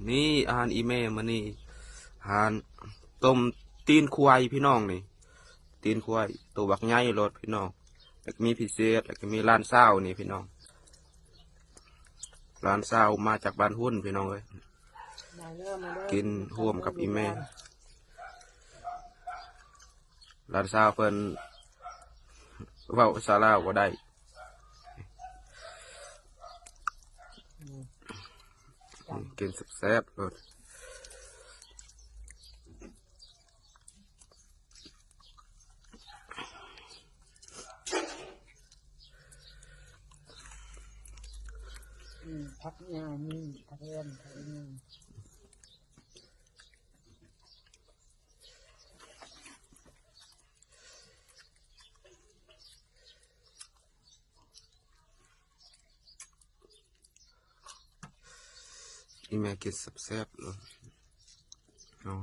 นี่อาหารอีเมมันนี่อาหารต้มตีนควายพี่น้องนี่ตีนควายตัวบักใหญ่รสพี่น้องแล้วก็มีพิเศษแล้วก็มีร้านเศร้านี่พี่น้องร้านเศร้ามาจากบ้านหุ้นพี่น้องเลยกินร่วมกับอีเมร้านเศร้าเพิ่นเว้าซาลาวก็ได้กินแซ่บๆเลยพักงานนี่พักเล่นพักงานอีเมกินแซ่บๆเลยเอา